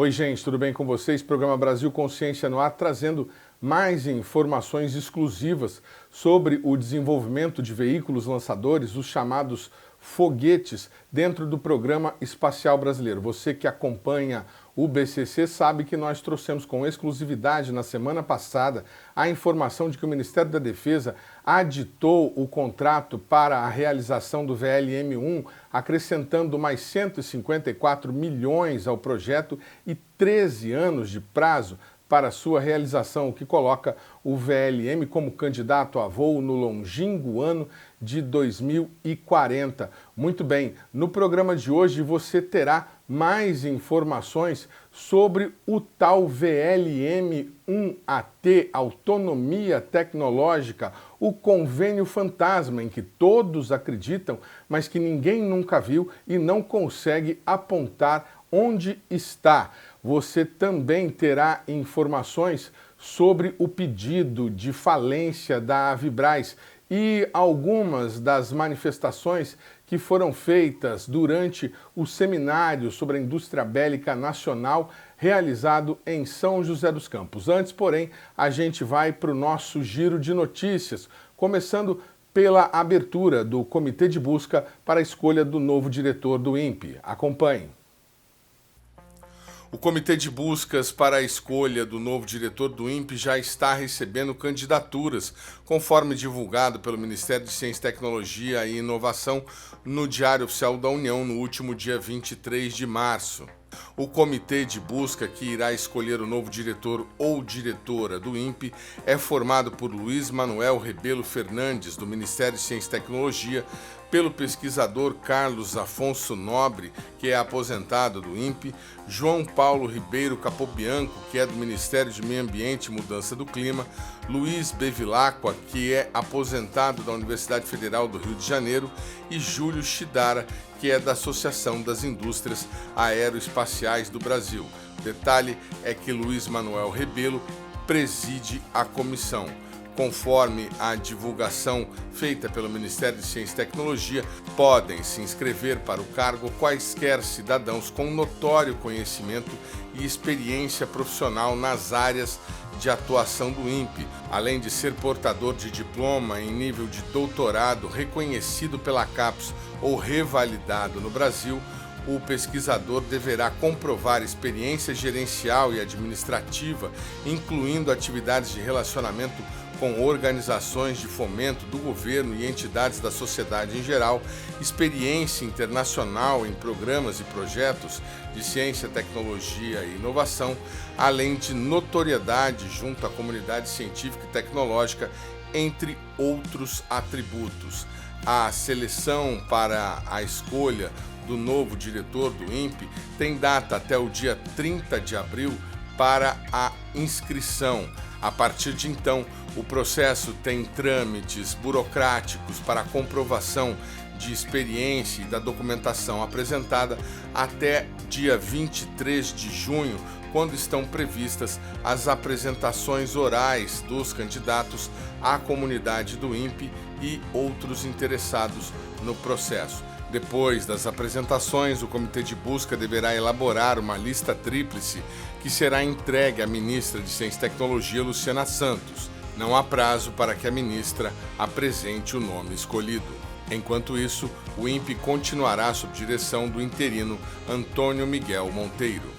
Oi, gente, tudo bem com vocês? Programa Brasil Consciência no ar, trazendo mais informações exclusivas sobre o desenvolvimento de veículos lançadores, os chamados foguetes, dentro do Programa Espacial Brasileiro. Você que acompanha o BCC sabe que nós trouxemos com exclusividade na semana passada a informação de que o Ministério da Defesa aditou o contrato para a realização do VLM-1, acrescentando mais 154 milhões ao projeto e 13 anos de prazo para sua realização, o que coloca o VLM como candidato a voo no longínquo ano de 2040. Muito bem, no programa de hoje você terá mais informações sobre o tal VLM-1AT, Autonomia Tecnológica, o convênio fantasma em que todos acreditam, mas que ninguém nunca viu e não consegue apontar onde está. Você também terá informações sobre o pedido de falência da Avibraz e algumas das manifestações que foram feitas durante o seminário sobre a indústria bélica nacional realizado em São José dos Campos. Antes, porém, a gente vai para o nosso giro de notícias, começando pela abertura do Comitê de Busca para a escolha do novo diretor do INPE. Acompanhe. O Comitê de Buscas para a escolha do novo diretor do INPE já está recebendo candidaturas, conforme divulgado pelo Ministério de Ciência, Tecnologia e Inovação no Diário Oficial da União no último dia 23 de março. O comitê de busca que irá escolher o novo diretor ou diretora do INPE é formado por Luiz Manuel Rebelo Fernandes, do Ministério de Ciência e Tecnologia, pelo pesquisador Carlos Afonso Nobre, que é aposentado do INPE, João Paulo Ribeiro Capobianco, que é do Ministério de Meio Ambiente e Mudança do Clima, Luiz Bevilacqua, que é aposentado da Universidade Federal do Rio de Janeiro, e Júlio Chidara, que é da Associação das Indústrias Aeroespaciais do Brasil. Detalhe é que Luiz Manuel Rebelo preside a comissão. Conforme a divulgação feita pelo Ministério de Ciência e Tecnologia, podem se inscrever para o cargo quaisquer cidadãos com notório conhecimento e experiência profissional nas áreas de atuação do INPE, além de ser portador de diploma em nível de doutorado reconhecido pela CAPES ou revalidado no Brasil. O pesquisador deverá comprovar experiência gerencial e administrativa, incluindo atividades de relacionamento com organizações de fomento do governo e entidades da sociedade em geral, experiência internacional em programas e projetos de ciência, tecnologia e inovação, além de notoriedade junto à comunidade científica e tecnológica, entre outros atributos. A seleção para a escolha do novo diretor do INPE tem data até o dia 30 de abril para a inscrição. A partir de então, o processo tem trâmites burocráticos para a comprovação de experiência e da documentação apresentada até dia 23 de junho, quando estão previstas as apresentações orais dos candidatos à comunidade do INPE e outros interessados no processo. Depois das apresentações, o Comitê de Busca deverá elaborar uma lista tríplice que será entregue à ministra de Ciência e Tecnologia, Luciana Santos. Não há prazo para que a ministra apresente o nome escolhido. Enquanto isso, o INPE continuará sob direção do interino Antônio Miguel Monteiro.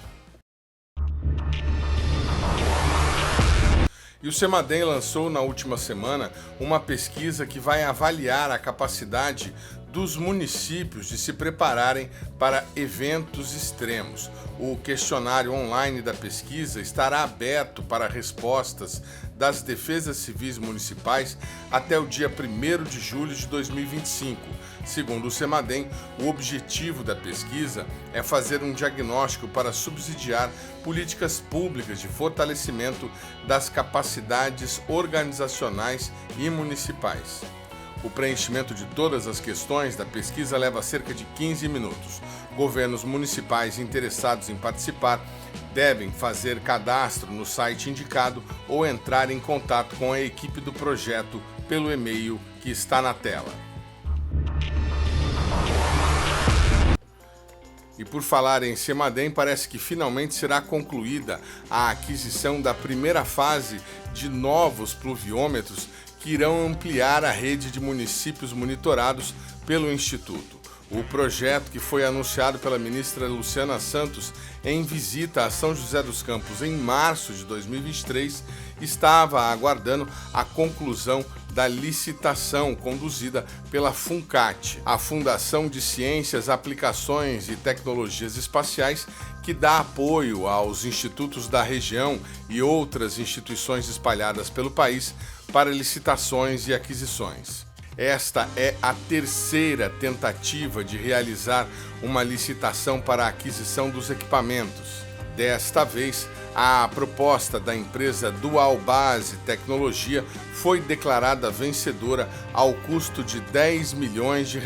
E o CEMADEM lançou na última semana uma pesquisa que vai avaliar a capacidade dos municípios de se prepararem para eventos extremos. O questionário online da pesquisa estará aberto para respostas das defesas civis municipais até o dia 1º de julho de 2025. Segundo o CEMADEM, o objetivo da pesquisa é fazer um diagnóstico para subsidiar políticas públicas de fortalecimento das capacidades organizacionais e municipais. O preenchimento de todas as questões da pesquisa leva cerca de 15 minutos. Governos municipais interessados em participar devem fazer cadastro no site indicado ou entrar em contato com a equipe do projeto pelo e-mail que está na tela. E por falar em Semadem, parece que finalmente será concluída a aquisição da primeira fase de novos pluviômetros que irão ampliar a rede de municípios monitorados pelo Instituto. O projeto, que foi anunciado pela ministra Luciana Santos em visita a São José dos Campos em março de 2023, estava aguardando a conclusão da licitação conduzida pela FUNCAT, a Fundação de Ciências, Aplicações e Tecnologias Espaciais, que dá apoio aos institutos da região e outras instituições espalhadas pelo país para licitações e aquisições. Esta é a terceira tentativa de realizar uma licitação para a aquisição dos equipamentos. Desta vez, a proposta da empresa Dual Base Tecnologia foi declarada vencedora ao custo de R$10 milhões.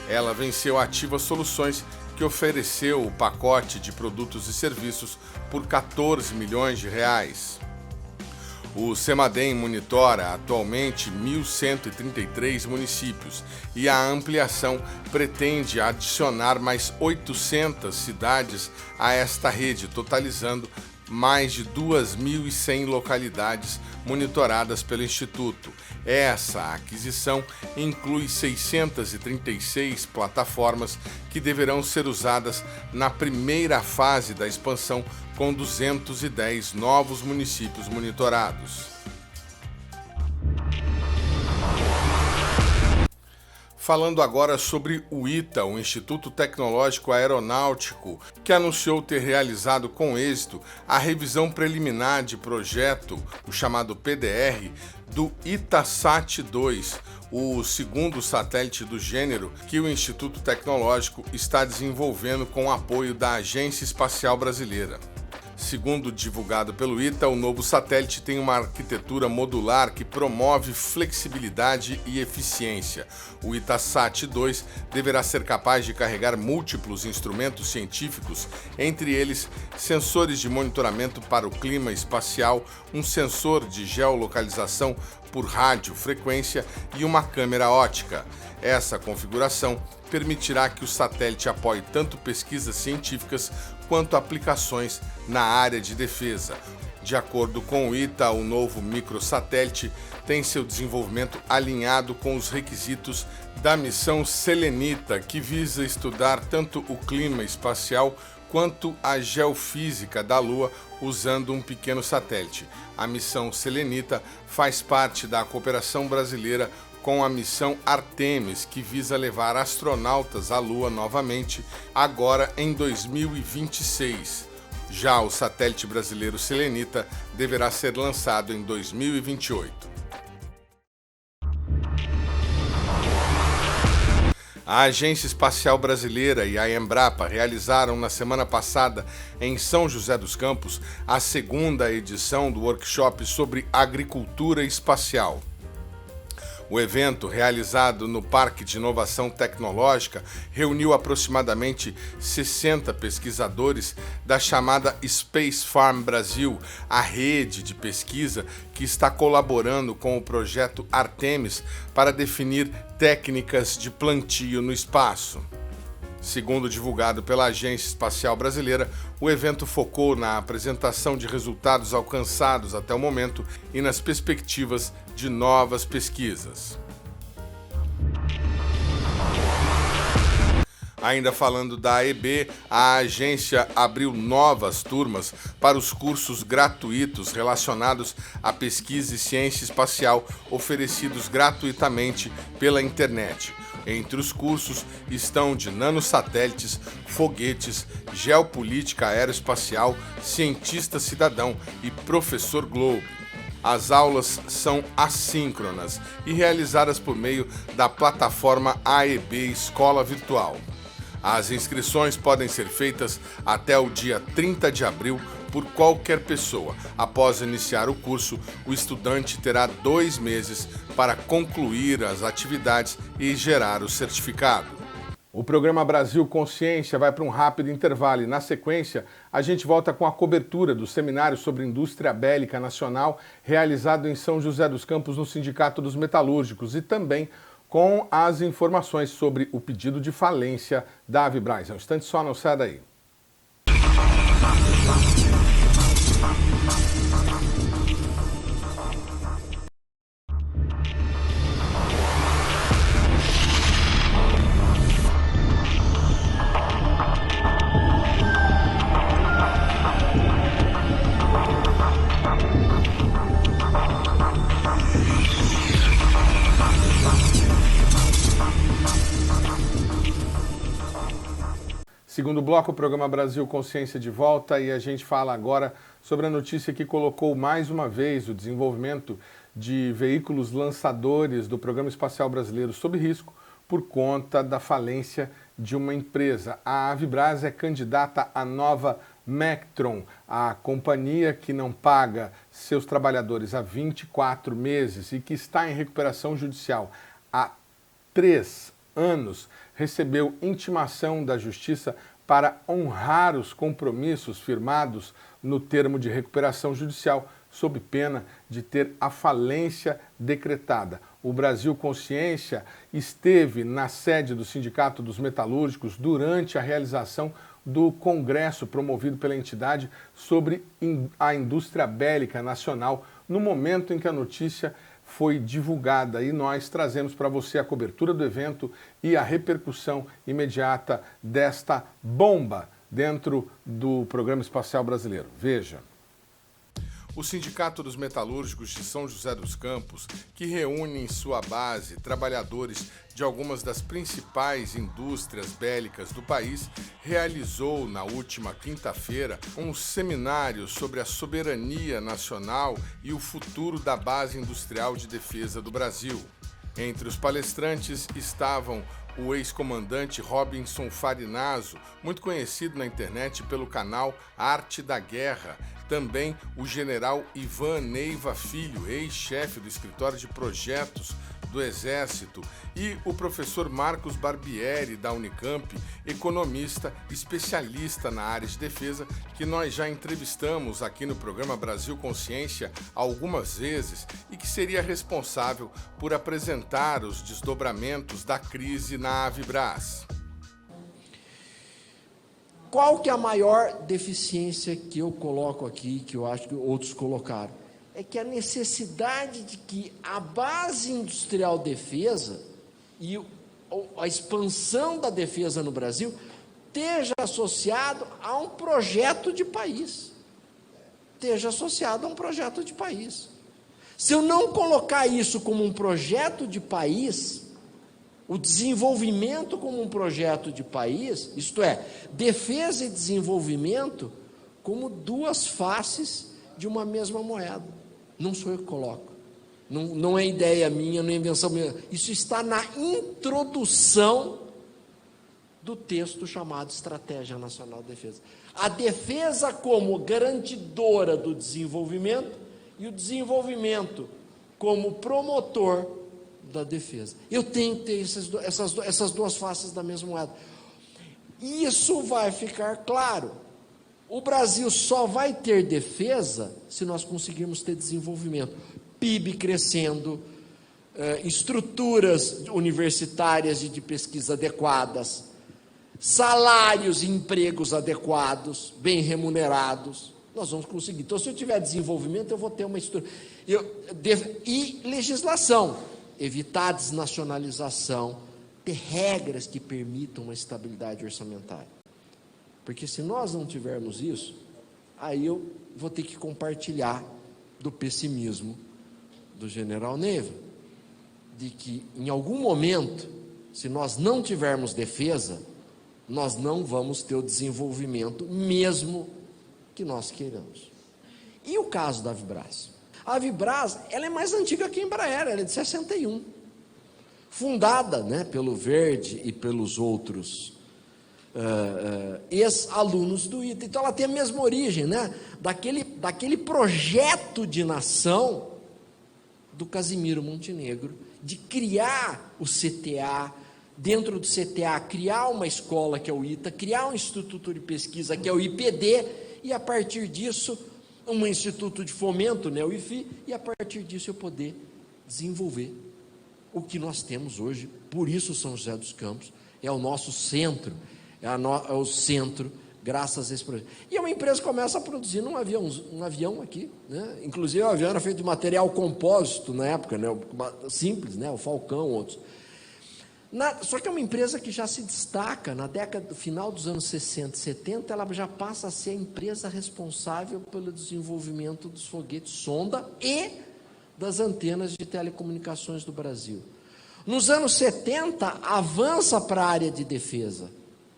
Ela venceu a Ativa Soluções, que ofereceu o pacote de produtos e serviços por R$14 milhões. O Semadem monitora atualmente 1.133 municípios e a ampliação pretende adicionar mais 800 cidades a esta rede, totalizando mais de 2.100 localidades monitoradas pelo Instituto. Essa aquisição inclui 636 plataformas que deverão ser usadas na primeira fase da expansão, com 210 novos municípios monitorados. Falando agora sobre o ITA, o Instituto Tecnológico Aeronáutico, que anunciou ter realizado com êxito a revisão preliminar de projeto, o chamado PDR, do Itasat-2, o segundo satélite do gênero que o Instituto Tecnológico está desenvolvendo com o apoio da Agência Espacial Brasileira. Segundo divulgado pelo ITA, o novo satélite tem uma arquitetura modular que promove flexibilidade e eficiência. O Itasat-2 deverá ser capaz de carregar múltiplos instrumentos científicos, entre eles sensores de monitoramento para o clima espacial, um sensor de geolocalização por radiofrequência e uma câmera óptica. Essa configuração permitirá que o satélite apoie tanto pesquisas científicas quanto aplicações na área de defesa. De acordo com o ITA, o novo microsatélite tem seu desenvolvimento alinhado com os requisitos da missão Selenita, que visa estudar tanto o clima espacial quanto a geofísica da Lua usando um pequeno satélite. A missão Selenita faz parte da cooperação brasileira com a missão Artemis, que visa levar astronautas à Lua novamente, agora em 2026. Já o satélite brasileiro Selenita deverá ser lançado em 2028. A Agência Espacial Brasileira e a Embrapa realizaram na semana passada, em São José dos Campos, a segunda edição do workshop sobre agricultura espacial. O evento, realizado no Parque de Inovação Tecnológica, reuniu aproximadamente 60 pesquisadores da chamada Space Farm Brasil, a rede de pesquisa que está colaborando com o projeto Artemis para definir técnicas de plantio no espaço. Segundo divulgado pela Agência Espacial Brasileira, o evento focou na apresentação de resultados alcançados até o momento e nas perspectivas de novas pesquisas. Ainda falando da AEB, a agência abriu novas turmas para os cursos gratuitos relacionados à pesquisa e ciência espacial oferecidos gratuitamente pela internet. Entre os cursos estão de nanosatélites, foguetes, geopolítica aeroespacial, cientista cidadão e professor Globo. As aulas são assíncronas e realizadas por meio da plataforma AEB Escola Virtual. As inscrições podem ser feitas até o dia 30 de abril por qualquer pessoa. Após iniciar o curso, o estudante terá 2 meses para concluir as atividades e gerar o certificado. O programa Brasil Consciência vai para um rápido intervalo e, na sequência, a gente volta com a cobertura do seminário sobre indústria bélica nacional realizado em São José dos Campos no Sindicato dos Metalúrgicos e também com as informações sobre o pedido de falência da Avibraz. É um instante só, não sai daí. Segundo bloco, o programa Brasil Consciência de volta, e a gente fala agora sobre a notícia que colocou mais uma vez o desenvolvimento de veículos lançadores do Programa Espacial Brasileiro sob risco por conta da falência de uma empresa. A Avibraz é candidata à nova Mectron, a companhia que não paga seus trabalhadores há 24 meses e que está em recuperação judicial há 3 anos, recebeu intimação da Justiça para honrar os compromissos firmados no termo de recuperação judicial, sob pena de ter a falência decretada. O Brasil Consciência esteve na sede do Sindicato dos Metalúrgicos durante a realização do congresso promovido pela entidade sobre a indústria bélica nacional, no momento em que a notícia foi divulgada, e nós trazemos para você a cobertura do evento e a repercussão imediata desta bomba dentro do Programa Espacial Brasileiro. Veja. O Sindicato dos Metalúrgicos de São José dos Campos, que reúne em sua base trabalhadores de algumas das principais indústrias bélicas do país, realizou na última quinta-feira um seminário sobre a soberania nacional e o futuro da Base Industrial de Defesa do Brasil. Entre os palestrantes estavam o ex-comandante Robinson Farinaso, muito conhecido na internet pelo canal Arte da Guerra, também o general Ivan Neiva Filho, ex-chefe do escritório de projetos do Exército, e o professor Marcos Barbieri, da Unicamp, economista, especialista na área de defesa, que nós já entrevistamos aqui no programa Brasil Consciência algumas vezes e que seria responsável por apresentar os desdobramentos da crise na Avibraz. Qual que é a maior deficiência que eu coloco aqui, que eu acho que outros colocaram? É que a necessidade de que a base industrial defesa e a expansão da defesa no Brasil esteja associado a um projeto de país. Esteja associado a um projeto de país. Se eu não colocar isso como um projeto de país, o desenvolvimento como um projeto de país, isto é, defesa e desenvolvimento como duas faces de uma mesma moeda. Não sou eu que coloco, não é ideia minha, não é invenção minha, isso está na introdução do texto chamado Estratégia Nacional de Defesa. A defesa como garantidora do desenvolvimento e o desenvolvimento como promotor da defesa. Eu tenho que ter essas duas faces da mesma moeda. Isso vai ficar claro. O Brasil só vai ter defesa se nós conseguirmos ter desenvolvimento. PIB crescendo, estruturas universitárias e de pesquisa adequadas, salários e empregos adequados, bem remunerados. Nós vamos conseguir. Então, se eu tiver desenvolvimento, eu vou ter uma estrutura. E legislação. Evitar a desnacionalização, ter regras que permitam uma estabilidade orçamentária. Porque se nós não tivermos isso, aí eu vou ter que compartilhar do pessimismo do general Neiva, de que em algum momento, se nós não tivermos defesa, nós não vamos ter o desenvolvimento, mesmo que nós queiramos. E o caso da Avibraz? A Avibraz, ela é mais antiga que a Embraer, ela é de 61. Fundada, né, pelo Verde e pelos outros ex-alunos do ITA. Então ela tem a mesma origem, né, daquele projeto de nação do Casimiro Montenegro, de criar o CTA, dentro do CTA criar uma escola que é o ITA, criar um instituto de pesquisa que é o IPD, e a partir disso um instituto de fomento, né, o IFI, e a partir disso eu poder desenvolver o que nós temos hoje. Por isso São José dos Campos é o nosso centro, é o centro, graças a esse projeto. E uma empresa começa a produzir um avião aqui, né? Inclusive o avião era feito de material compósito na época, né? Simples, né? O Falcão, outros. Só que é uma empresa que já se destaca, na década, final dos anos 60 e 70, ela já passa a ser a empresa responsável pelo desenvolvimento dos foguetes sonda e das antenas de telecomunicações do Brasil. Nos anos 70, avança para a área de defesa.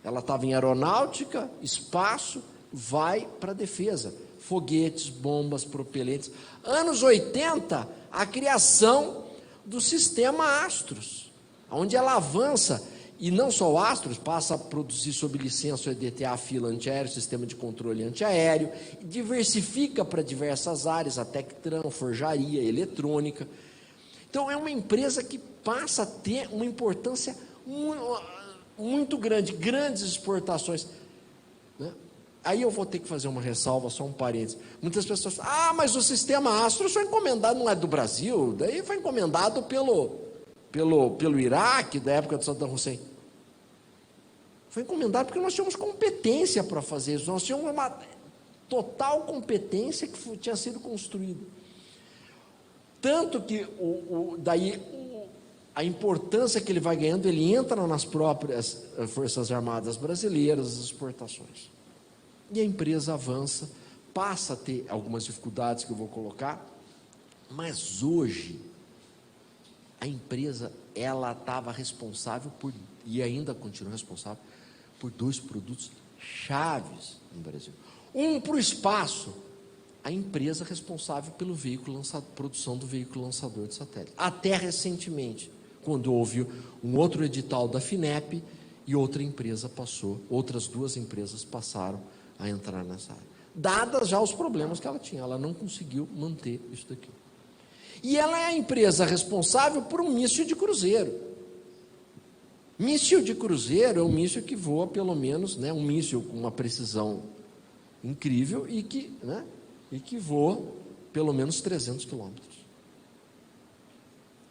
Ela estava em aeronáutica, espaço, vai para a defesa. Foguetes, bombas, propelentes. Anos 80, a criação do sistema Astros, onde ela avança, e não só o Astros, passa a produzir sob licença o EDTA fila antiaéreo, sistema de controle antiaéreo, diversifica para diversas áreas, a Tectran, forjaria, eletrônica. Então é uma empresa que passa a ter uma importância muito grande, grandes exportações, né? Aí eu vou ter que fazer uma ressalva, só um parênteses. Muitas pessoas falam, mas o sistema Astros foi encomendado, não é do Brasil, daí foi encomendado pelo Iraque, da época de Saddam Hussein. Foi encomendado porque nós tínhamos competência para fazer isso, nós tínhamos uma total competência que tinha sido construída. Tanto que daí a importância que ele vai ganhando, ele entra nas próprias Forças Armadas brasileiras, as exportações. E a empresa avança, passa a ter algumas dificuldades que eu vou colocar, mas hoje a empresa, ela estava responsável por, e ainda continua responsável, por 2 produtos chaves no Brasil. Um para o espaço, a empresa responsável pelo veículo produção do veículo lançador de satélite. Até recentemente, quando houve um outro edital da FINEP e outra empresa passou, outras 2 empresas passaram a entrar nessa área. Dadas já os problemas que ela tinha, ela não conseguiu manter isso daqui. E ela é a empresa responsável por um míssil de cruzeiro. Míssil de cruzeiro é um míssil que voa pelo menos, né, um míssil com uma precisão incrível e que voa pelo menos 300 quilômetros.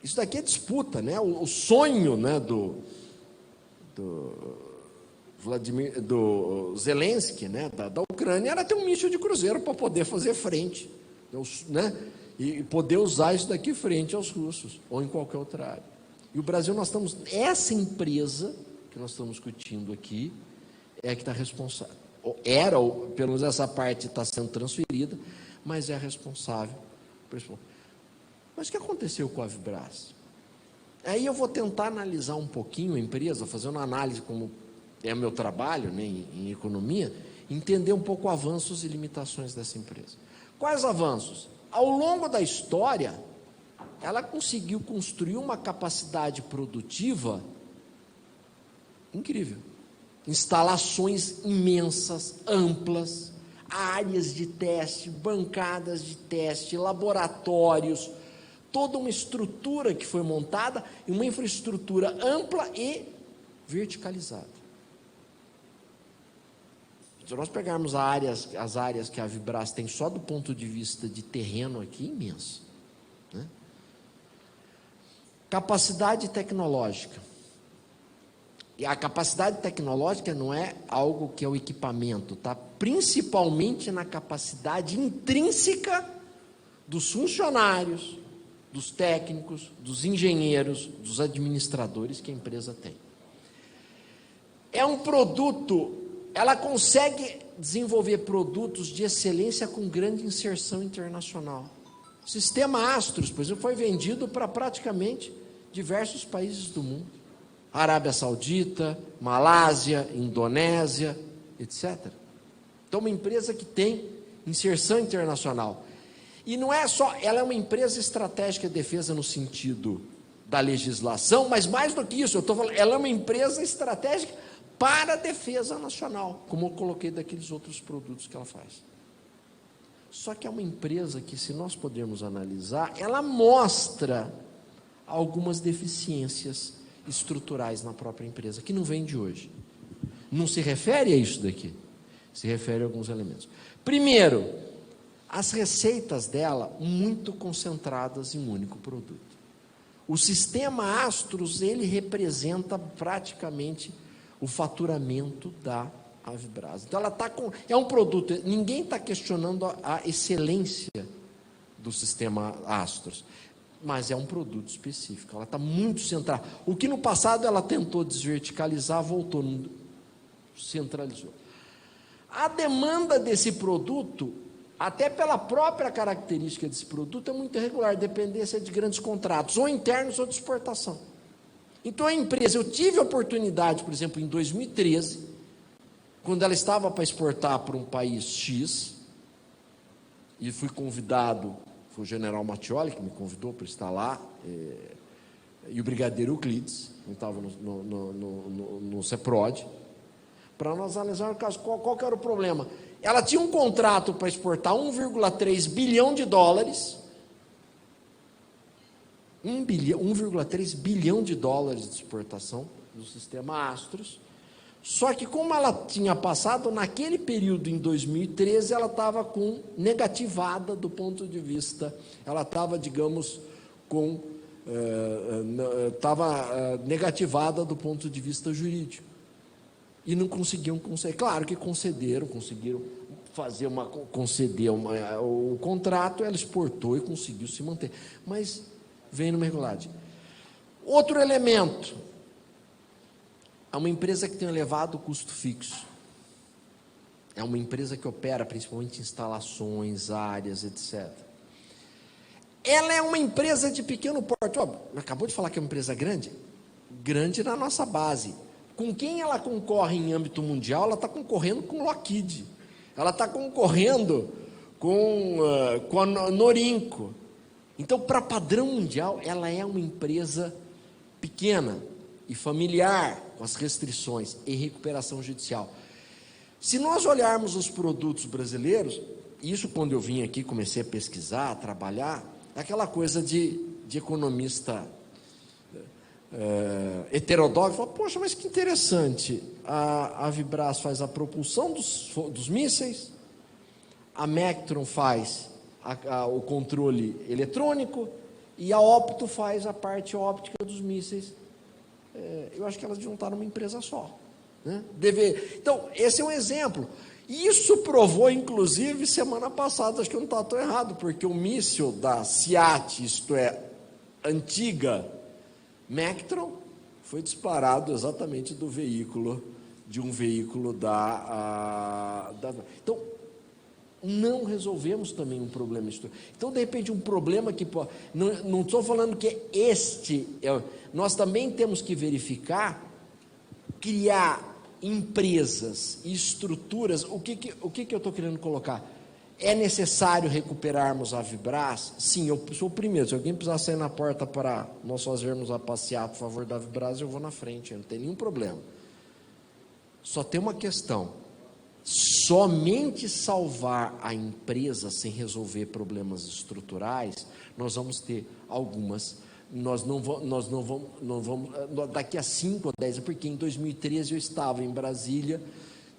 Isso daqui é disputa, né? O sonho, né, do Zelensky, né, da Ucrânia, era ter um míssil de cruzeiro para poder fazer frente, né, e poder usar isso daqui frente aos russos, ou em qualquer outra área. E o Brasil, essa empresa que nós estamos discutindo aqui, é que está responsável, pelo menos essa parte está sendo transferida, mas é a responsável por isso. Mas o que aconteceu com a Avibras? Aí eu vou tentar analisar um pouquinho a empresa, fazer uma análise, como é o meu trabalho, né, em economia, entender um pouco avanços e limitações dessa empresa. Quais avanços? Ao longo da história, ela conseguiu construir uma capacidade produtiva incrível. Instalações imensas, amplas, áreas de teste, bancadas de teste, laboratórios, toda uma estrutura que foi montada, e uma infraestrutura ampla e verticalizada. Se nós pegarmos as áreas que a Avibras tem só do ponto de vista de terreno aqui, imenso, né? Capacidade tecnológica. E a capacidade tecnológica não é algo que é o equipamento, tá? Principalmente na capacidade intrínseca dos funcionários, dos técnicos, dos engenheiros, dos administradores que a empresa tem. É um produto, ela consegue desenvolver produtos de excelência com grande inserção internacional. O sistema Astros, por exemplo, foi vendido para praticamente diversos países do mundo. Arábia Saudita, Malásia, Indonésia, etc. Então, uma empresa que tem inserção internacional. E não é só, ela é uma empresa estratégica de defesa no sentido da legislação, mas mais do que isso, eu estou falando, ela é uma empresa estratégica para a defesa nacional, como eu coloquei daqueles outros produtos que ela faz. Só que é uma empresa que, se nós pudermos analisar, ela mostra algumas deficiências estruturais na própria empresa, que não vem de hoje. Não se refere a isso daqui, se refere a alguns elementos. Primeiro, as receitas dela muito concentradas em um único produto. O sistema Astros, ele representa praticamente o faturamento da Avibras. Então ela está com, é um produto, ninguém está questionando a excelência do sistema Astros, mas é um produto específico, ela está muito centrada. O que no passado ela tentou desverticalizar, voltou, centralizou. A demanda desse produto, até pela própria característica desse produto, é muito irregular, dependência de grandes contratos, ou internos ou de exportação. Então a empresa, eu tive a oportunidade, por exemplo, em 2013, quando ela estava para exportar para um país X, e fui convidado, foi o general Mattioli que me convidou para estar lá, e o brigadeiro Euclides, que estava no CEPROD, para nós analisarmos o caso, qual que era o problema. Ela tinha um contrato para exportar 1,3 bilhão de dólares, 1,3 bilhão de dólares de exportação do sistema Astros, só que como ela tinha passado, naquele período, em 2013, ela estava com negativada do ponto de vista, ela estava, digamos, negativada do ponto de vista jurídico. E não conseguiam conceder. Claro que conseguiram conceder o contrato, ela exportou e conseguiu se manter. Mas vem numa irregularidade. Outro elemento, é uma empresa que tem um elevado custo fixo. É uma empresa que opera principalmente instalações, áreas, etc. Ela é uma empresa de pequeno porte. Acabou de falar que é uma empresa grande? Grande na nossa base. Com quem ela concorre em âmbito mundial? Ela está concorrendo com Lockheed. Ela está concorrendo com a Norinco. Então, para padrão mundial, ela é uma empresa pequena e familiar, com as restrições e recuperação judicial. Se nós olharmos os produtos brasileiros, isso quando eu vim aqui, comecei a pesquisar, a trabalhar, é aquela coisa de economista heterodoxo, fala, poxa, mas que interessante, a Avibras faz a propulsão dos mísseis, a Mectron faz o controle eletrônico e a Opto faz a parte óptica dos mísseis. Eu acho que elas deviam estar numa empresa só, né? Então, esse é um exemplo. Isso provou, inclusive, semana passada, acho que eu não estava tão errado, porque o míssil da SEAT, isto é, antiga Mectron, foi disparado exatamente de um veículo da... Então, não resolvemos também um problema. Então, de repente, um problema que... Não estou falando que nós também temos que verificar, criar empresas e estruturas. O que eu estou querendo colocar? É necessário recuperarmos a Avibras? Sim, eu sou o primeiro. Se alguém precisar sair na porta para nós fazermos a passeata a favor da Avibras, eu vou na frente, não tem nenhum problema. Só tem uma questão. Somente salvar a empresa sem resolver problemas estruturais, nós vamos ter algumas, nós não vamos, daqui a 5 ou 10, porque em 2013 eu estava em Brasília,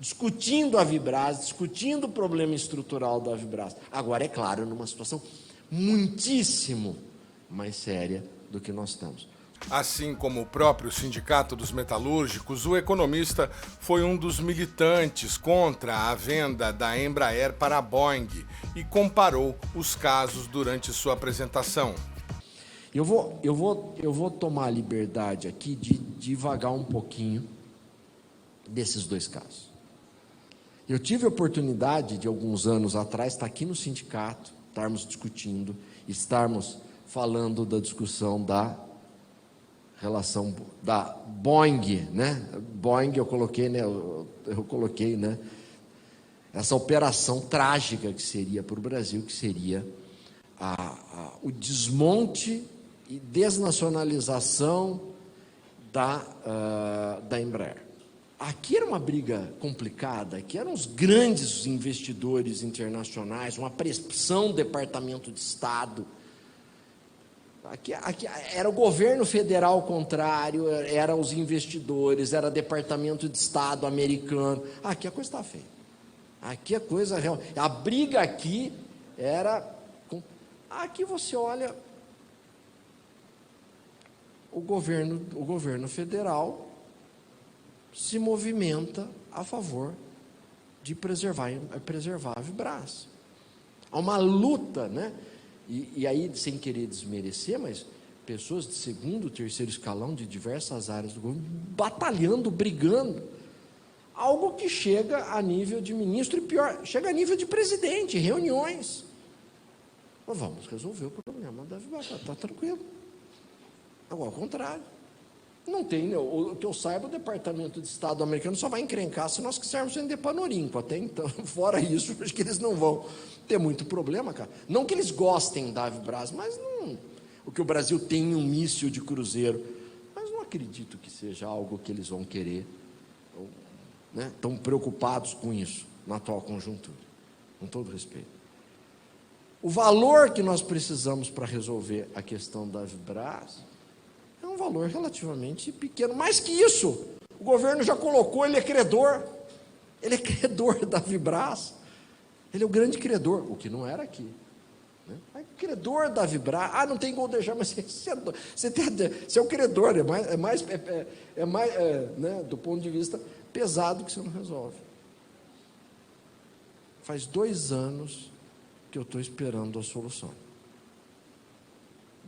discutindo a Avibras, discutindo o problema estrutural da Avibras. Agora, é claro, numa situação muitíssimo mais séria do que nós estamos. Assim como o próprio Sindicato dos Metalúrgicos, o economista foi um dos militantes contra a venda da Embraer para a Boeing e comparou os casos durante sua apresentação. Eu vou tomar a liberdade aqui de divagar um pouquinho desses dois casos. Eu tive a oportunidade de alguns anos atrás estar aqui no sindicato, estarmos discutindo, estarmos falando da discussão da relação da Boeing, né? Boeing eu coloquei, né? Essa operação trágica que seria para o Brasil, que seria o desmonte e desnacionalização da Embraer. Aqui era uma briga complicada, aqui eram os grandes investidores internacionais, uma pressão do Departamento de Estado. Aqui era o governo federal contrário, eram os investidores, era o Departamento de Estado americano. Aqui a coisa está feia. Aqui a coisa real. A briga aqui era. Aqui você olha. o governo federal se movimenta a favor de preservar a Vibraz. Há uma luta, né? E aí, sem querer desmerecer, mas pessoas de segundo, terceiro escalão de diversas áreas do governo batalhando, brigando, algo que chega a nível de ministro e pior, chega a nível de presidente, reuniões. Mas vamos resolver o problema da Vibraz, está tranquilo. Agora, ao contrário. Não tem, o que eu saiba, o Departamento de Estado americano só vai encrencar se nós quisermos vender Panorinco. Até então, fora isso, acho que eles não vão ter muito problema, cara. Não que eles gostem da Vibraz, mas não, o que o Brasil tem um míssil de cruzeiro, mas não acredito que seja algo que eles vão querer, né? Estão preocupados com isso na atual conjuntura, com todo respeito. O valor que nós precisamos para resolver a questão da Vibraz é um valor relativamente pequeno. Mais que isso, o governo já colocou, ele é credor da Vibraz, ele é o grande credor, o que não era aqui, né? É credor da Vibraz. Não tem Goldejá, mas você é o credor, é mais né, do ponto de vista pesado, que você não resolve. Faz 2 anos que eu estou esperando a solução.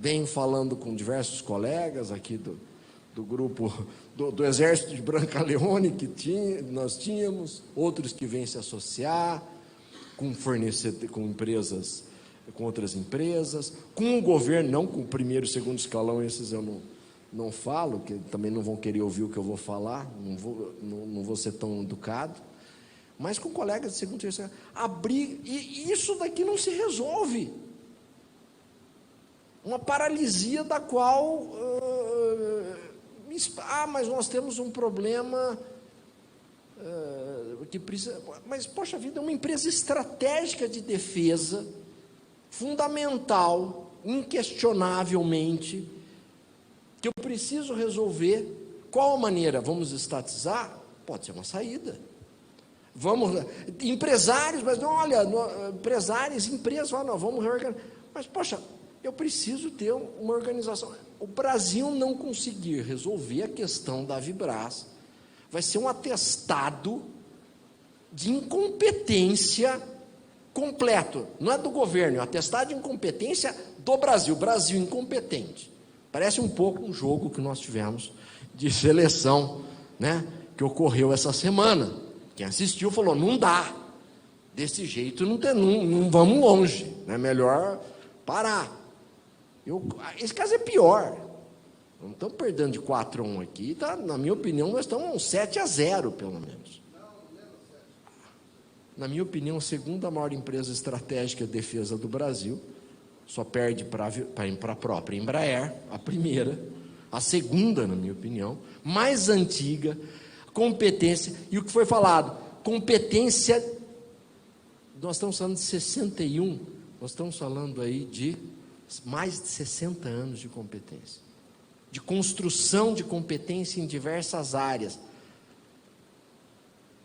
Venho falando com diversos colegas aqui do grupo do Exército de Brancaleone que nós tínhamos, outros que vêm se associar com empresas, com outras empresas, com o governo, não com o primeiro e segundo escalão, esses eu não falo, que também não vão querer ouvir o que eu vou falar, não vou ser tão educado, mas com colegas de segundo e terceiro, e isso daqui não se resolve. Uma paralisia da qual, mas nós temos um problema que precisa, mas poxa vida, é uma empresa estratégica de defesa, fundamental, inquestionavelmente, que eu preciso resolver. Qual a maneira? Vamos estatizar? Pode ser uma saída. Empresários, mas não, olha, empresas, não, vamos reorganizar. Mas, poxa, eu preciso ter uma organização. O Brasil não conseguir resolver a questão da Vibraz vai ser um atestado de incompetência completo. Não é do governo, é um atestado de incompetência do Brasil. Brasil incompetente. Parece um pouco um jogo que nós tivemos de seleção, né, que ocorreu essa semana. Quem assistiu falou, não dá. Desse jeito não vamos longe. É melhor parar. Esse caso é pior. Não estamos perdendo de 4-1 aqui, tá? Na minha opinião, nós estamos 7-0, pelo menos. Na minha opinião, a segunda maior empresa estratégica de defesa do Brasil, só perde para a própria Embraer, a primeira, a segunda, na minha opinião, mais antiga, competência, e o que foi falado, competência, nós estamos falando de 61, nós estamos falando aí de mais de 60 anos de competência, de construção de competência em diversas áreas,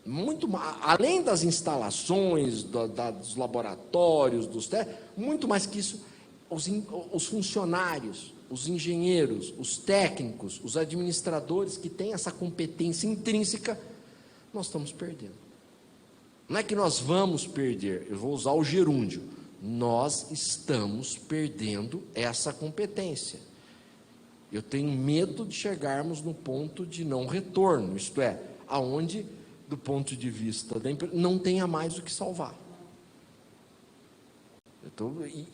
muito além das instalações, dos laboratórios, dos testes, muito mais que isso, os funcionários, os engenheiros, os técnicos, os administradores que têm essa competência intrínseca, nós estamos perdendo. Não é que nós vamos perder, eu vou usar o gerúndio, nós estamos perdendo essa competência. Eu tenho medo de chegarmos no ponto de não retorno, isto é, aonde, do ponto de vista da empresa, não tenha mais o que salvar.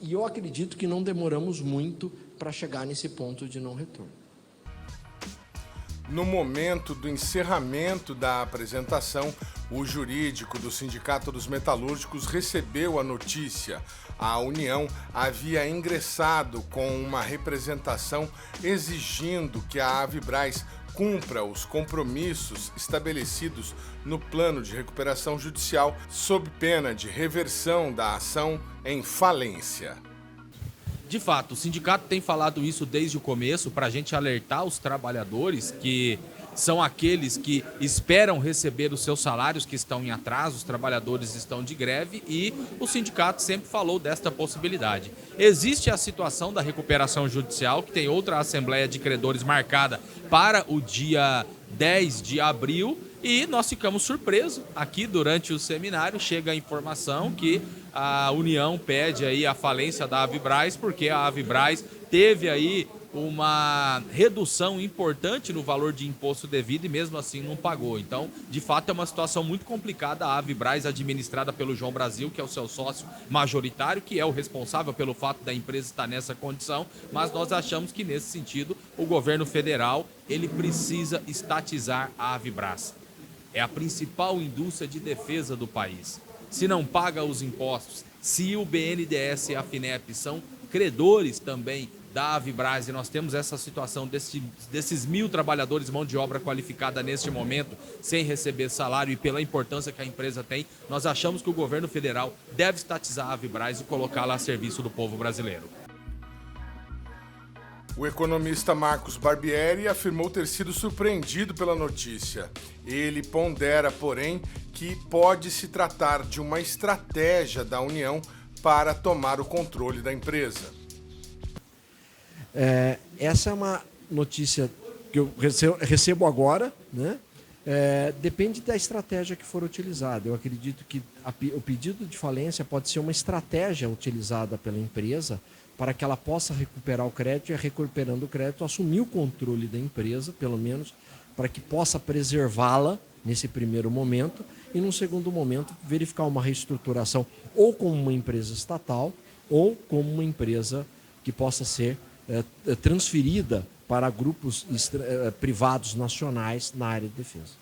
E eu acredito que não demoramos muito para chegar nesse ponto de não retorno. No momento do encerramento da apresentação, o jurídico do Sindicato dos Metalúrgicos recebeu a notícia. A União havia ingressado com uma representação exigindo que a Vibraz cumpra os compromissos estabelecidos no plano de recuperação judicial sob pena de reversão da ação em falência. De fato, o sindicato tem falado isso desde o começo para a gente alertar os trabalhadores que são aqueles que esperam receber os seus salários, que estão em atraso, os trabalhadores estão de greve, e o sindicato sempre falou desta possibilidade. Existe a situação da recuperação judicial, que tem outra Assembleia de Credores marcada para o dia 10 de abril, e nós ficamos surpresos aqui durante o seminário. Chega a informação que a União pede aí a falência da Avibraz, porque a Avibraz teve aí uma redução importante no valor de imposto devido e mesmo assim não pagou. Então, de fato, é uma situação muito complicada. A Avibraz, administrada pelo João Brasil, que é o seu sócio majoritário, que é o responsável pelo fato da empresa estar nessa condição, mas nós achamos que, nesse sentido, o governo federal ele precisa estatizar a Avibraz. É a principal indústria de defesa do país. Se não paga os impostos, se o BNDES e a FINEP são credores também da Avibraz, e nós temos essa situação desses 1.000 trabalhadores, mão de obra qualificada neste momento, sem receber salário, e pela importância que a empresa tem, nós achamos que o governo federal deve estatizar a Avibraz e colocá-la a serviço do povo brasileiro. O economista Marcos Barbieri afirmou ter sido surpreendido pela notícia. Ele pondera, porém, que pode se tratar de uma estratégia da União para tomar o controle da empresa. Essa é uma notícia que eu recebo agora, né? Depende da estratégia que for utilizada. Eu acredito que o pedido de falência pode ser uma estratégia utilizada pela empresa para que ela possa recuperar o crédito, e recuperando o crédito, assumir o controle da empresa, pelo menos, para que possa preservá-la nesse primeiro momento, e num segundo momento verificar uma reestruturação ou como uma empresa estatal ou como uma empresa que possa ser transferida para grupos privados nacionais na área de defesa.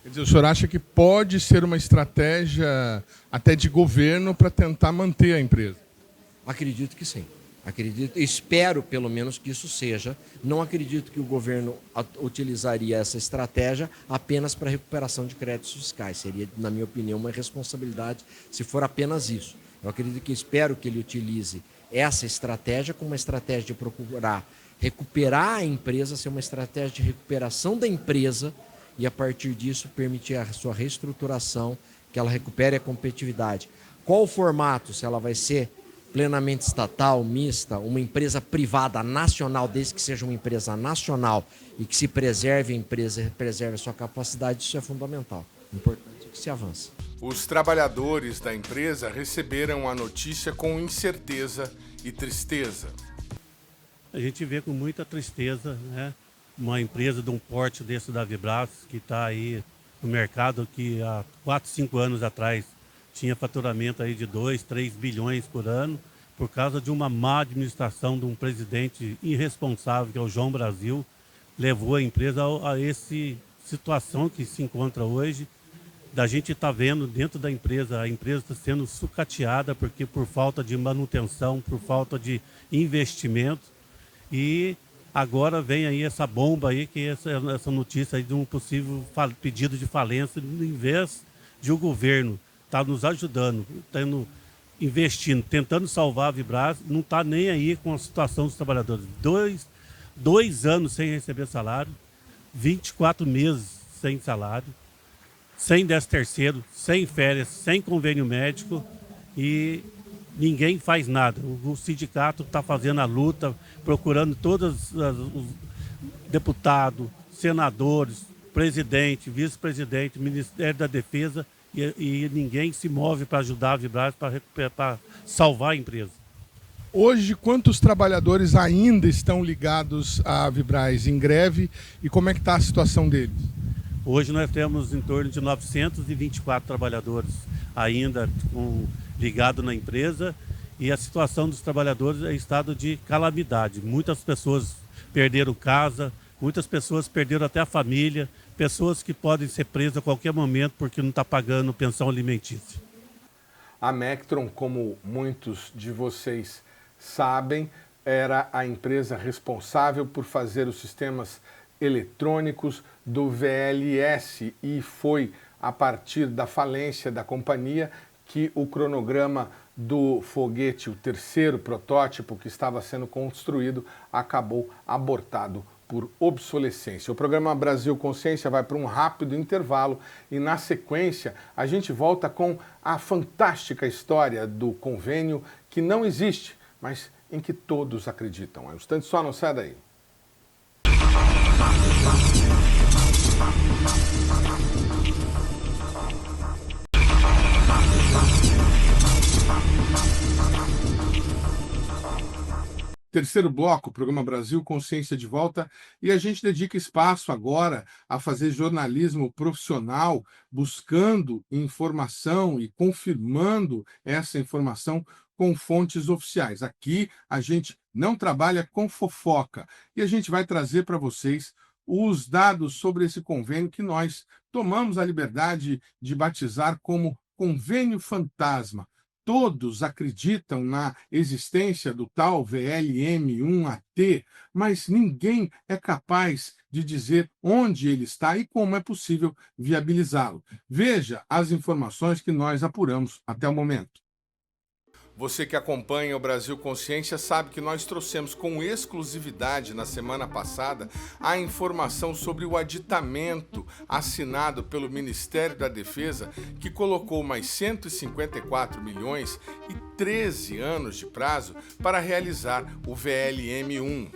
Quer dizer, o senhor acha que pode ser uma estratégia até de governo para tentar manter a empresa? Acredito que sim. Espero pelo menos que isso seja. Não acredito que o governo utilizaria essa estratégia apenas para recuperação de créditos fiscais. Seria, na minha opinião, uma irresponsabilidade se for apenas isso. Eu espero que ele utilize essa estratégia como uma estratégia de procurar recuperar a empresa, ser uma estratégia de recuperação da empresa, e a partir disso permitir a sua reestruturação, que ela recupere a competitividade. Qual o formato? Se ela vai ser plenamente estatal, mista, uma empresa privada nacional, desde que seja uma empresa nacional e que se preserve a empresa, preserve a sua capacidade, isso é fundamental. Importante que se avance. Os trabalhadores da empresa receberam a notícia com incerteza e tristeza. A gente vê com muita tristeza, né? Uma empresa de um porte desse da Avibraz, que está aí no mercado, que há 4, 5 anos atrás tinha faturamento aí de 2, 3 bilhões por ano, por causa de uma má administração de um presidente irresponsável, que é o João Brasil, levou a empresa a essa situação que se encontra hoje. Da gente está vendo dentro da empresa, a empresa está sendo sucateada porque por falta de manutenção, por falta de investimento, e agora vem aí essa bomba aí, que essa notícia aí de um possível pedido de falência, em vez de o governo estar nos ajudando, investindo, tentando salvar a Avibraz, não está nem aí com a situação dos trabalhadores. Dois anos sem receber salário, 24 meses sem salário, sem 13º, sem férias, sem convênio médico, e ninguém faz nada. O sindicato está fazendo a luta, procurando todos os deputados, senadores, presidente, vice-presidente, Ministério da Defesa, e ninguém se move para ajudar a Avibraz, para salvar a empresa. Hoje, quantos trabalhadores ainda estão ligados à Avibraz em greve, e como é que está a situação deles? Hoje nós temos em torno de 924 trabalhadores ainda ligados na empresa, e a situação dos trabalhadores é em estado de calamidade. Muitas pessoas perderam casa, muitas pessoas perderam até a família, pessoas que podem ser presas a qualquer momento porque não está pagando pensão alimentícia. A Mectron, como muitos de vocês sabem, era a empresa responsável por fazer os sistemas eletrônicos do VLS, e foi a partir da falência da companhia que o cronograma do foguete, o terceiro protótipo que estava sendo construído, acabou abortado por obsolescência. O programa Brasil Consciência vai para um rápido intervalo e, na sequência, a gente volta com a fantástica história do convênio que não existe, mas em que todos acreditam. É um instante só, não sai daí. Terceiro bloco, programa Brasil Consciência de volta, e a gente dedica espaço agora a fazer jornalismo profissional, buscando informação e confirmando essa informação com fontes oficiais. Aqui a gente não trabalha com fofoca e a gente vai trazer para vocês os dados sobre esse convênio que nós tomamos a liberdade de batizar como Convênio Fantasma. Todos acreditam na existência do tal VLM-1AT, mas ninguém é capaz de dizer onde ele está e como é possível viabilizá-lo. Veja as informações que nós apuramos até o momento. Você que acompanha o Brasil Consciência sabe que nós trouxemos com exclusividade na semana passada a informação sobre o aditamento assinado pelo Ministério da Defesa, que colocou mais 154 milhões e 13 anos de prazo para realizar o VLM-1.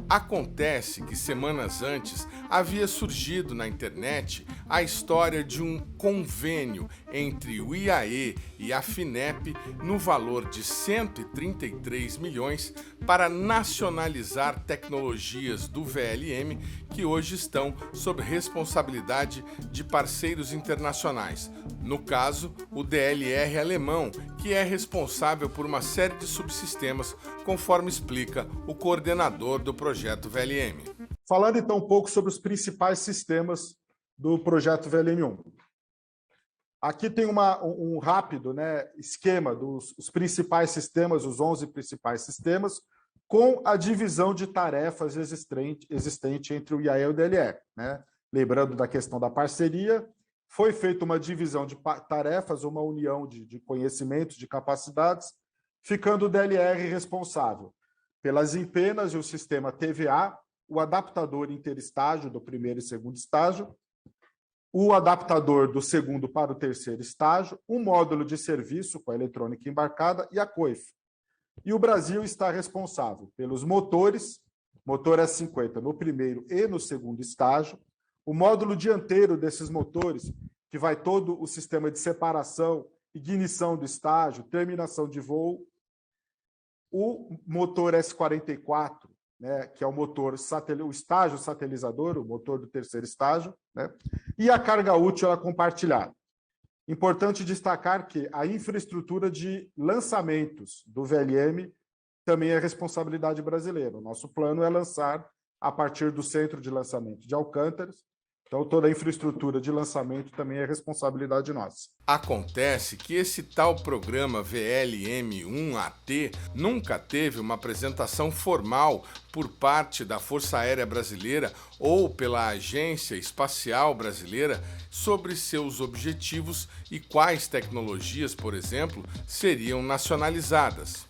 Acontece que semanas antes havia surgido na internet a história de um convênio entre o IAE e a FINEP no valor de 133 milhões para nacionalizar tecnologias do VLM que hoje estão sob responsabilidade de parceiros internacionais. No caso, o DLR alemão, que é responsável por uma série de subsistemas, conforme explica o coordenador do projeto VLM. Falando então um pouco sobre os principais sistemas do projeto VLM-1. Aqui tem um rápido esquema dos principais sistemas, os 11 principais sistemas, com a divisão de tarefas existente entre o IAE e o DLR. Lembrando da questão da parceria, foi feita uma divisão de tarefas, uma união de conhecimentos, de capacidades, ficando o DLR responsável pelas empenas e o sistema TVA, o adaptador interestágio do primeiro e segundo estágio, o adaptador do segundo para o terceiro estágio, um módulo de serviço com a eletrônica embarcada e a COIF. E o Brasil está responsável pelos motores, motor S50 no primeiro e no segundo estágio, o módulo dianteiro desses motores, que vai todo o sistema de separação, ignição do estágio, terminação de voo, o motor S44, que é o motor o estágio satelizador, o motor do terceiro estágio, e a carga útil ela compartilhada. Importante destacar que a infraestrutura de lançamentos do VLM também é responsabilidade brasileira. O nosso plano é lançar a partir do centro de lançamento de Alcântaras. Então, toda a infraestrutura de lançamento também é responsabilidade nossa. Acontece que esse tal programa VLM-1AT nunca teve uma apresentação formal por parte da Força Aérea Brasileira ou pela Agência Espacial Brasileira sobre seus objetivos e quais tecnologias, por exemplo, seriam nacionalizadas.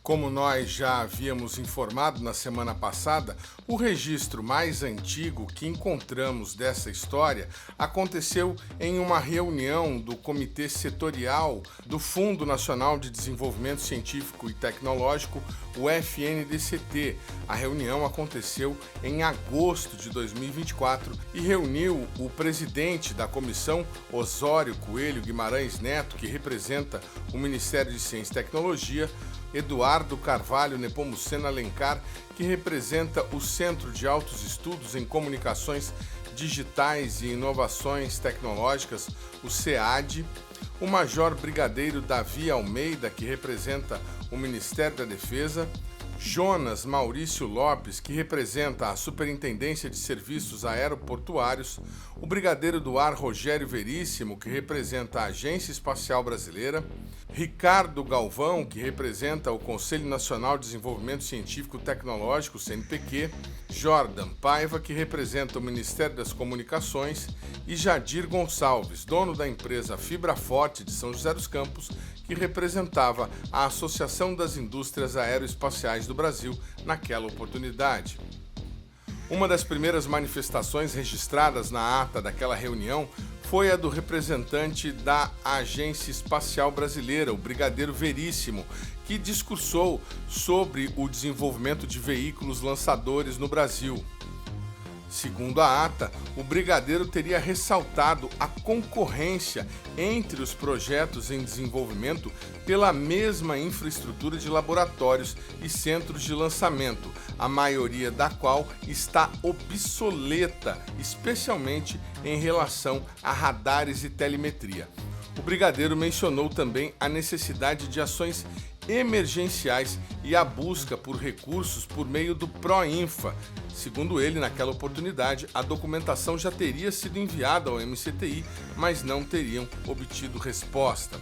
Como nós já havíamos informado na semana passada, o registro mais antigo que encontramos dessa história aconteceu em uma reunião do Comitê Setorial do Fundo Nacional de Desenvolvimento Científico e Tecnológico, o FNDCT. A reunião aconteceu em agosto de 2024 e reuniu o presidente da comissão, Osório Coelho Guimarães Neto, que representa o Ministério de Ciência e Tecnologia, Eduardo Carvalho Nepomuceno Alencar, que representa o Centro de Altos Estudos em Comunicações Digitais e Inovações Tecnológicas, o SEAD, o Major Brigadeiro Davi Almeida, que representa o Ministério da Defesa, Jonas Maurício Lopes, que representa a Superintendência de Serviços Aeroportuários, o Brigadeiro do Ar Rogério Veríssimo, que representa a Agência Espacial Brasileira, Ricardo Galvão, que representa o Conselho Nacional de Desenvolvimento Científico e Tecnológico, CNPq, Jordan Paiva, que representa o Ministério das Comunicações, e Jadir Gonçalves, dono da empresa Fibra Forte de São José dos Campos, que representava a Associação das Indústrias Aeroespaciais do Brasil naquela oportunidade. Uma das primeiras manifestações registradas na ata daquela reunião foi a do representante da Agência Espacial Brasileira, o Brigadeiro Veríssimo, que discursou sobre o desenvolvimento de veículos lançadores no Brasil. Segundo a ata, o brigadeiro teria ressaltado a concorrência entre os projetos em desenvolvimento pela mesma infraestrutura de laboratórios e centros de lançamento, a maioria da qual está obsoleta, especialmente em relação a radares e telemetria. O brigadeiro mencionou também a necessidade de ações emergenciais e a busca por recursos por meio do Proinfa. Segundo ele, naquela oportunidade, a documentação já teria sido enviada ao MCTI, mas não teriam obtido resposta.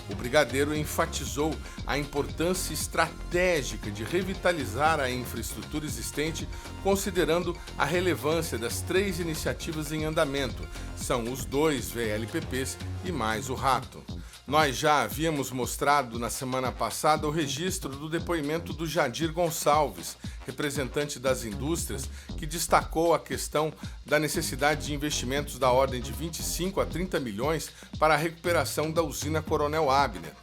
O brigadeiro enfatizou a importância estratégica de revitalizar a infraestrutura existente, considerando a relevância das 3 iniciativas em andamento. São os 2 VLPPs e mais o Rato. Nós já havíamos mostrado na semana passada o registro do depoimento do Jadir Gonçalves, representante das indústrias, que destacou a questão da necessidade de investimentos da ordem de 25 a 30 milhões para a recuperação da usina Coronel Abner.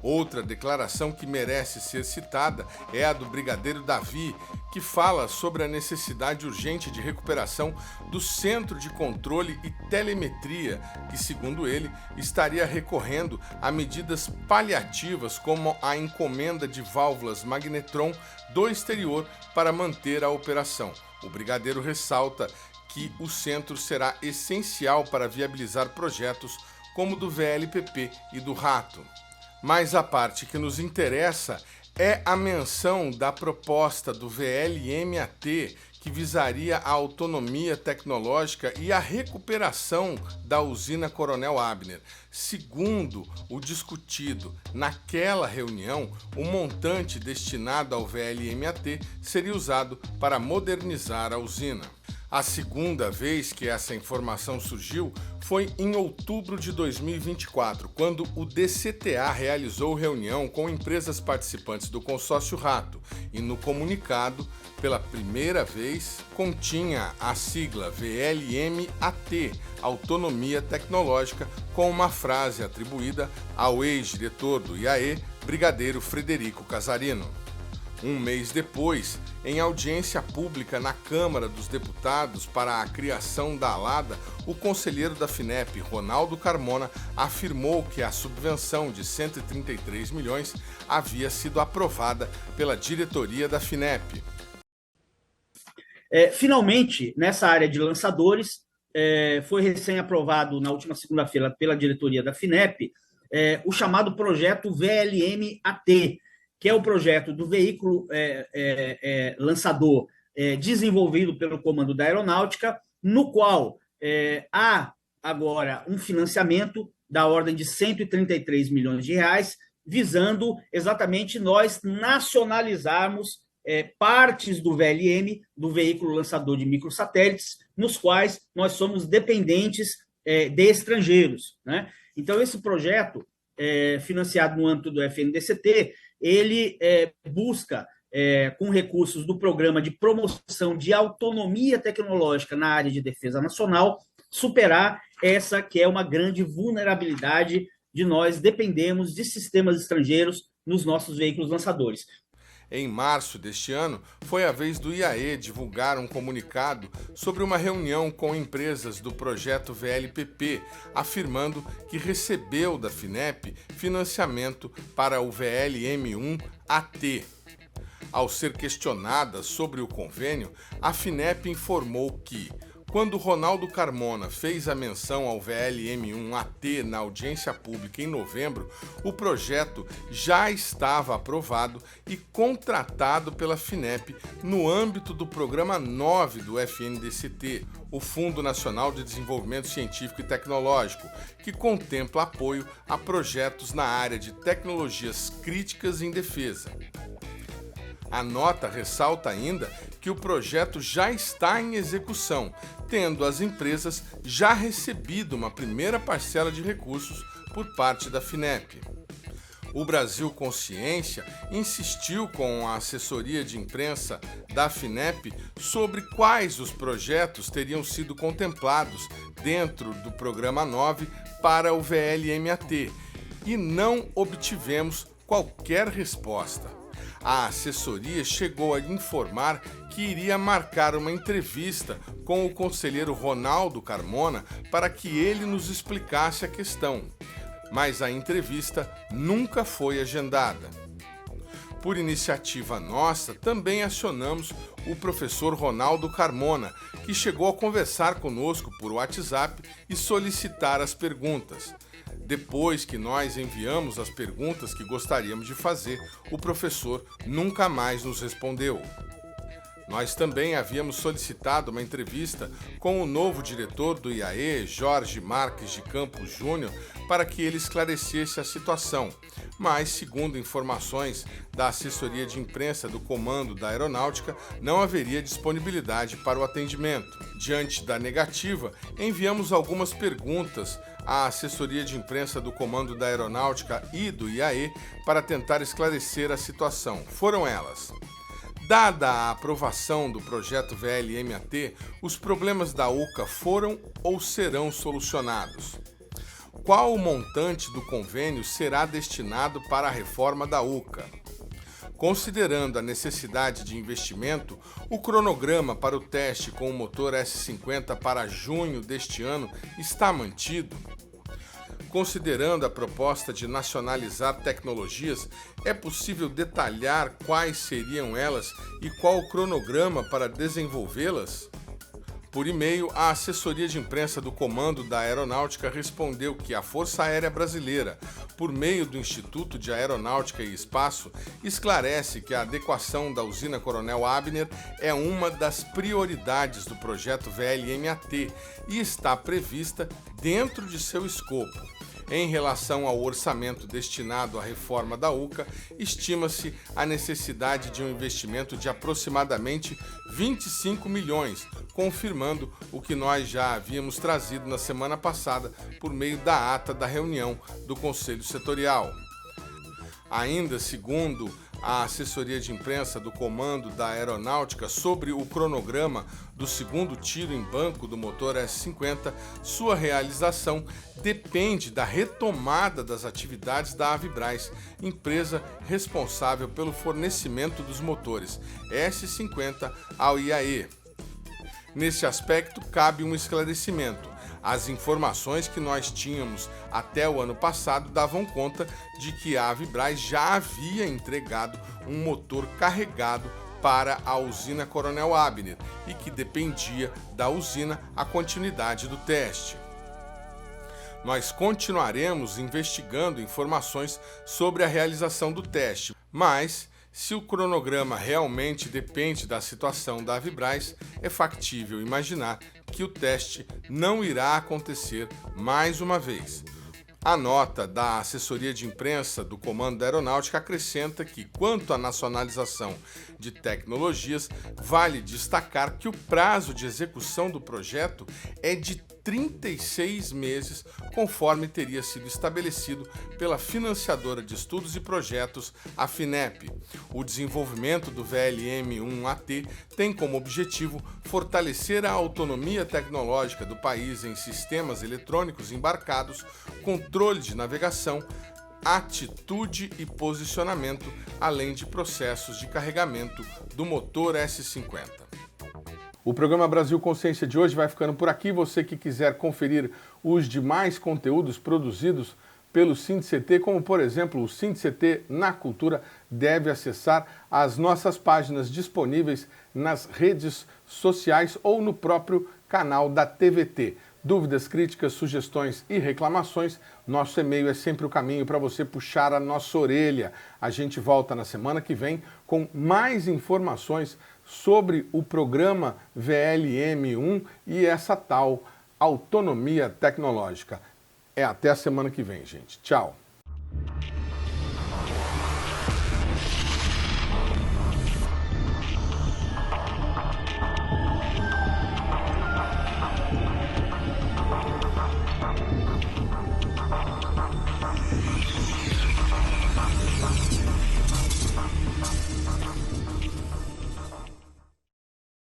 Outra declaração que merece ser citada é a do brigadeiro Davi, que fala sobre a necessidade urgente de recuperação do Centro de Controle e Telemetria, que, segundo ele, estaria recorrendo a medidas paliativas como a encomenda de válvulas magnetron do exterior para manter a operação. O brigadeiro ressalta que o centro será essencial para viabilizar projetos como o do VLPP e do Rato. Mas a parte que nos interessa é a menção da proposta do VLMAT, que visaria a autonomia tecnológica e a recuperação da usina Coronel Abner. Segundo o discutido naquela reunião, o montante destinado ao VLMAT seria usado para modernizar a usina. A segunda vez que essa informação surgiu foi em outubro de 2024, quando o DCTA realizou reunião com empresas participantes do consórcio Rato e no comunicado, pela primeira vez, continha a sigla VLMAT, Autonomia Tecnológica, com uma frase atribuída ao ex-diretor do IAE, Brigadeiro Frederico Casarino. Um mês depois, em audiência pública na Câmara dos Deputados para a criação da ALADA, o conselheiro da FINEP, Ronaldo Carmona, afirmou que a subvenção de 133 milhões havia sido aprovada pela diretoria da FINEP. Finalmente, nessa área de lançadores, foi recém-aprovado na última segunda-feira pela diretoria da FINEP o chamado projeto VLMAT, que é o projeto do veículo lançador desenvolvido pelo Comando da Aeronáutica, no qual há agora um financiamento da ordem de 133 milhões de reais, visando exatamente nós nacionalizarmos partes do VLM, do veículo lançador de microsatélites, nos quais nós somos dependentes de estrangeiros, né? Então, esse projeto, financiado no âmbito do FNDCT, ele busca, com recursos do Programa de Promoção de Autonomia Tecnológica na área de defesa nacional, superar essa que é uma grande vulnerabilidade de nós dependemos de sistemas estrangeiros nos nossos veículos lançadores. Em março deste ano, foi a vez do IAE divulgar um comunicado sobre uma reunião com empresas do projeto VLPP, afirmando que recebeu da FINEP financiamento para o VLM1AT. Ao ser questionada sobre o convênio, a FINEP informou que, quando Ronaldo Carmona fez a menção ao VLM1AT na audiência pública em novembro, o projeto já estava aprovado e contratado pela FINEP no âmbito do Programa 9 do FNDCT, o Fundo Nacional de Desenvolvimento Científico e Tecnológico, que contempla apoio a projetos na área de tecnologias críticas em defesa. A nota ressalta ainda que o projeto já está em execução, tendo as empresas já recebido uma primeira parcela de recursos por parte da FINEP. O Brasil Consciência insistiu com a assessoria de imprensa da FINEP sobre quais os projetos teriam sido contemplados dentro do Programa 9 para o VLMAT e não obtivemos qualquer resposta. A assessoria chegou a informar que iria marcar uma entrevista com o conselheiro Ronaldo Carmona para que ele nos explicasse a questão, mas a entrevista nunca foi agendada. Por iniciativa nossa, também acionamos o professor Ronaldo Carmona, que chegou a conversar conosco por WhatsApp e solicitar as perguntas. Depois que nós enviamos as perguntas que gostaríamos de fazer, o professor nunca mais nos respondeu. Nós também havíamos solicitado uma entrevista com o novo diretor do IAE, Jorge Marques de Campos Júnior, para que ele esclarecesse a situação, mas, segundo informações da assessoria de imprensa do Comando da Aeronáutica, não haveria disponibilidade para o atendimento. Diante da negativa, enviamos algumas perguntas à assessoria de imprensa do Comando da Aeronáutica e do IAE para tentar esclarecer a situação. Foram elas: dada a aprovação do projeto VLMAT, os problemas da UCA foram ou serão solucionados? Qual o montante do convênio será destinado para a reforma da UCA? Considerando a necessidade de investimento, o cronograma para o teste com o motor S50 para junho deste ano está mantido? Considerando a proposta de nacionalizar tecnologias, é possível detalhar quais seriam elas e qual o cronograma para desenvolvê-las? Por e-mail, a assessoria de imprensa do Comando da Aeronáutica respondeu que a Força Aérea Brasileira, por meio do Instituto de Aeronáutica e Espaço, esclarece que a adequação da usina Coronel Abner é uma das prioridades do projeto VLMAT e está prevista dentro de seu escopo. Em relação ao orçamento destinado à reforma da UCA, estima-se a necessidade de um investimento de aproximadamente 25 milhões, confirmando o que nós já havíamos trazido na semana passada por meio da ata da reunião do Conselho Setorial. Ainda segundo a assessoria de imprensa do Comando da Aeronáutica sobre o cronograma do segundo tiro em banco do motor S50, sua realização depende da retomada das atividades da Avibraz, empresa responsável pelo fornecimento dos motores S50 ao IAE. Nesse aspecto, cabe um esclarecimento. As informações que nós tínhamos até o ano passado davam conta de que a Avibraz já havia entregado um motor carregado para a usina Coronel Abner e que dependia da usina a continuidade do teste. Nós continuaremos investigando informações sobre a realização do teste, mas se o cronograma realmente depende da situação da Avibraz, é factível imaginar que o teste não irá acontecer mais uma vez. A nota da assessoria de imprensa do Comando da Aeronáutica acrescenta que, quanto à nacionalização de tecnologias, vale destacar que o prazo de execução do projeto é de 36 meses, conforme teria sido estabelecido pela financiadora de estudos e projetos, a FINEP. O desenvolvimento do VLM-1AT tem como objetivo fortalecer a autonomia tecnológica do país em sistemas eletrônicos embarcados, controle de navegação, atitude e posicionamento, além de processos de carregamento do motor S50. O programa Brasil Consciência de hoje vai ficando por aqui. Você que quiser conferir os demais conteúdos produzidos pelo SINDCT, como por exemplo o SINDCT na Cultura, deve acessar as nossas páginas disponíveis nas redes sociais ou no próprio canal da TVT. Dúvidas, críticas, sugestões e reclamações, nosso e-mail é sempre o caminho para você puxar a nossa orelha. A gente volta na semana que vem com mais informações sobre o programa VLM-1 e essa tal autonomia tecnológica. Até a semana que vem, gente. Tchau.